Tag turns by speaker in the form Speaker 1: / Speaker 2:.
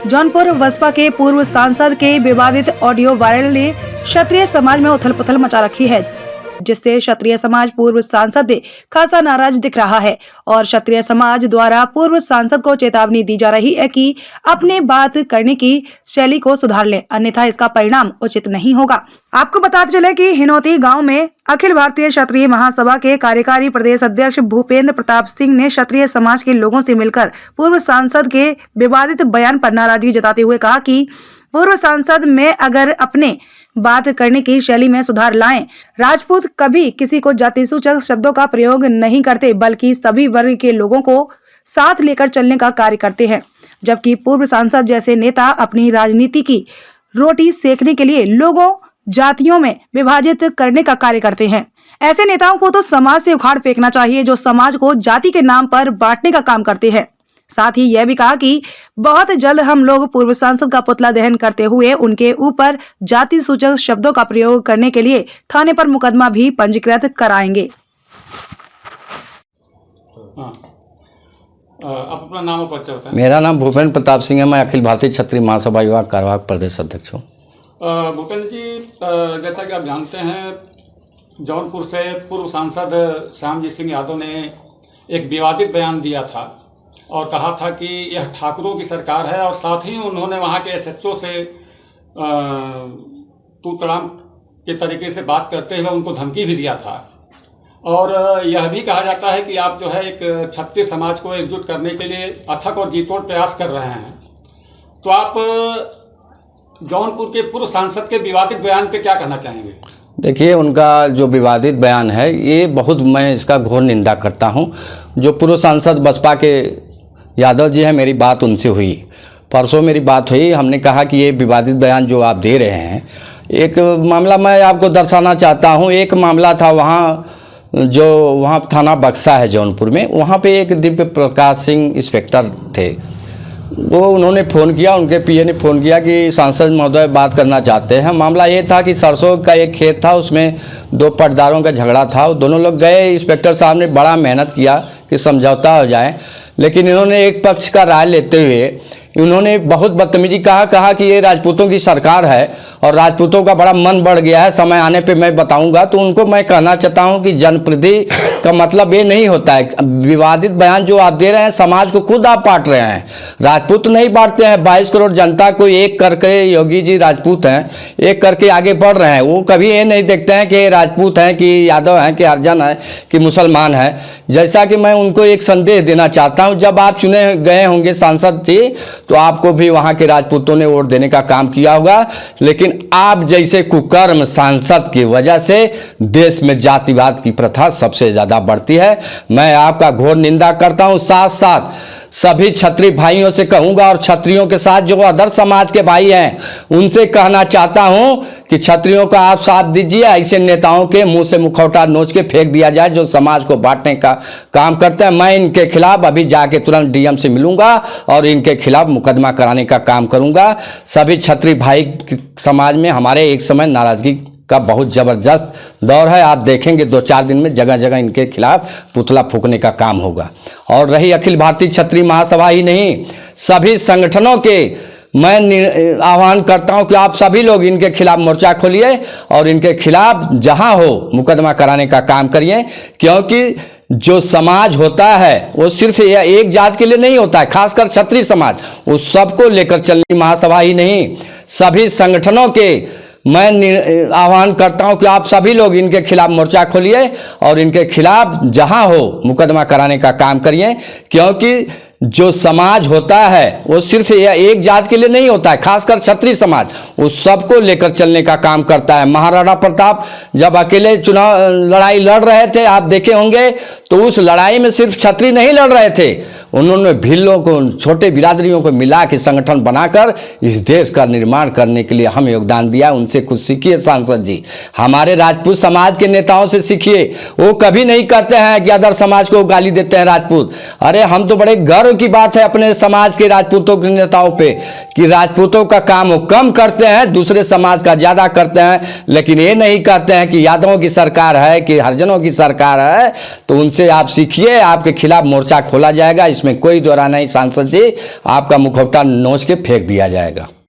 Speaker 1: जौनपुर बसपा के पूर्व सांसद के विवादित ऑडियो वायरल ने क्षत्रिय समाज में उथल पुथल मचा रखी है, जिससे क्षत्रिय समाज पूर्व सांसद से खासा नाराज दिख रहा है और क्षत्रिय समाज द्वारा पूर्व सांसद को चेतावनी दी जा रही है कि अपने बात करने की शैली को सुधार ले, अन्यथा इसका परिणाम उचित नहीं होगा। आपको बताते चले कि हिनौती गांव में अखिल भारतीय क्षत्रिय महासभा के कार्यकारी प्रदेश अध्यक्ष भूपेंद्र प्रताप सिंह ने क्षत्रिय समाज के लोगों से मिलकर पूर्व सांसद के विवादित बयान पर नाराजगी जताते हुए कहा कि पूर्व सांसद में अगर अपने बात करने की शैली में सुधार लाएं। राजपूत कभी किसी को जाति सूचक शब्दों का प्रयोग नहीं करते, बल्कि सभी वर्ग के लोगों को साथ लेकर चलने का कार्य करते हैं, जबकि पूर्व सांसद जैसे नेता अपनी राजनीति की रोटी सेकने के लिए लोगों जातियों में विभाजित करने का कार्य करते हैं। ऐसे नेताओं को तो समाज से उखाड़ फेंकना चाहिए जो समाज को जाति के नाम पर बांटने का काम करते हैं। साथ ही यह भी कहा कि बहुत जल्द हम लोग पूर्व सांसद का पुतला दहन करते हुए उनके ऊपर जाति सूचक शब्दों का प्रयोग करने के लिए थाने पर मुकदमा भी पंजीकृत कराएंगे।
Speaker 2: अपना नाम और परिचय बताएं।
Speaker 3: मेरा नाम भूपेंद्र प्रताप सिंह है। मैं अखिल भारतीय क्षत्रिय महासभा युवा कार्यवाहक प्रदेश अध्यक्ष हूँ।
Speaker 2: भूपेंद्र जी, जैसा कि आप जानते हैं, जौनपुर से पूर्व सांसद श्यामजी सिंह यादव ने एक विवादित बयान दिया था और कहा था कि यह ठाकुरों की सरकार है, और साथ ही उन्होंने वहाँ के एसएचओ से तू तड़ाम के तरीके से बात करते हुए उनको धमकी भी दिया था। और यह भी कहा जाता है कि आप जो है एक क्षत्रिय समाज को एकजुट करने के लिए अथक और जीतोड़ प्रयास कर रहे हैं। तो आप जौनपुर के पूर्व सांसद के विवादित बयान पे क्या कहना चाहेंगे?
Speaker 3: देखिए, उनका जो विवादित बयान है ये बहुत, मैं इसका घोर निंदा करता हूँ। जो पूर्व सांसद बसपा के यादव जी हैं, मेरी बात उनसे हुई, परसों मेरी बात हुई। हमने कहा कि ये विवादित बयान जो आप दे रहे हैं, एक मामला मैं आपको दर्शाना चाहता हूँ। एक मामला था वहाँ थाना बक्सा है जौनपुर में, वहाँ पे एक दिव्य प्रकाश सिंह इंस्पेक्टर थे। वो उन्होंने फ़ोन किया, उनके पीए ने फ़ोन किया कि सांसद महोदय बात करना चाहते हैं। मामला ये था कि सरसों का एक खेत था, उसमें दो पटदारों का झगड़ा था। दोनों लोग गए, इंस्पेक्टर साहब ने बड़ा मेहनत किया कि समझौता हो जाए, लेकिन इन्होंने एक पक्ष का राय लेते हुए उन्होंने बहुत बदतमीजी कहा कि ये राजपूतों की सरकार है और राजपूतों का बड़ा मन बढ़ गया है, समय आने पे मैं बताऊंगा। तो उनको मैं कहना चाहता हूं कि जनप्रतिनिधि का मतलब ये नहीं होता है। विवादित बयान जो आप दे रहे हैं, समाज को खुद आप बांट रहे हैं। राजपूत नहीं बांटते हैं, 22 करोड़ जनता को एक करके, योगी जी राजपूत हैं, एक करके आगे बढ़ रहे हैं। वो कभी ये नहीं देखते हैं कि राजपूत हैं कि यादव हैं कि हरिजन है कि मुसलमान है। जैसा कि मैं उनको एक संदेश देना चाहता हूँ, जब आप चुने गए होंगे सांसद जी, तो आपको भी वहाँ के राजपूतों ने वोट देने का काम किया होगा, लेकिन आप जैसे कुकर्म सांसद की वजह से देश में जातिवाद की प्रथा सबसे ज़्यादा बढ़ती है। मैं आपका घोर निंदा करता हूँ। साथ साथ सभी क्षत्रिय भाइयों से कहूँगा और क्षत्रियों के साथ जो अदर समाज के भाई हैं उनसे कहना चाहता हूँ कि क्षत्रियों का आप साथ दीजिए। ऐसे नेताओं के मुंह से मुखौटा नोच के फेंक दिया जाए जो समाज को बांटने का काम करते हैं। मैं इनके खिलाफ अभी जाके तुरंत डीएम से मिलूंगा और इनके खिलाफ मुकदमा कराने का काम करूंगा। सभी क्षत्रिय भाई समाज में हमारे एक समय नाराजगी का बहुत ज़बरदस्त दौर है। आप देखेंगे 2-4 दिन में जगह जगह इनके खिलाफ पुतला फूंकने का काम होगा। और रही अखिल भारतीय क्षत्रिय महासभा ही नहीं, सभी संगठनों के मैं आह्वान करता हूं कि आप सभी लोग इनके खिलाफ मोर्चा खोलिए और इनके खिलाफ जहां हो मुकदमा कराने का काम करिए, क्योंकि जो समाज होता है वो सिर्फ एक जात के लिए नहीं होता है, खासकर क्षत्रिय समाज, उस सबको लेकर चलनी महासभा ही नहीं, सभी संगठनों के मैं आह्वान करता हूं कि आप सभी लोग इनके खिलाफ मोर्चा खोलिए और इनके खिलाफ जहां हो मुकदमा कराने का काम करिए, क्योंकि जो समाज होता है वो सिर्फ एक जात के लिए नहीं होता है, खासकर क्षत्रिय समाज, उस सबको लेकर चलने का काम करता है। महाराणा प्रताप जब अकेले चुनाव लड़ाई लड़ रहे थे, आप देखे होंगे, तो उस लड़ाई में सिर्फ क्षत्रिय नहीं लड़ रहे थे, उन्होंने भिल्लों को, छोटे बिरादरियों को मिला के संगठन बनाकर इस देश का निर्माण करने के लिए हम योगदान दिया। उनसे कुछ सीखिए सांसद जी, हमारे राजपूत समाज के नेताओं से सीखिए। वो कभी नहीं कहते हैं कि अदर समाज को गाली देते हैं राजपूत। अरे हम तो बड़े गर्व गर्व की बात है अपने समाज के राजपूतों के नेताओं पे कि राजपूतों का काम वो कम करते हैं, दूसरे समाज का ज़्यादा करते हैं, लेकिन ये नहीं कहते हैं कि यादवों की सरकार है कि हरिजनों की सरकार है। तो उनसे आप सीखिए, आपके खिलाफ मोर्चा खोला जाएगा, इसमें कोई दो राय नहीं। सांसद जी, आपका मुखौटा नोच के फेंक दिया जाएगा।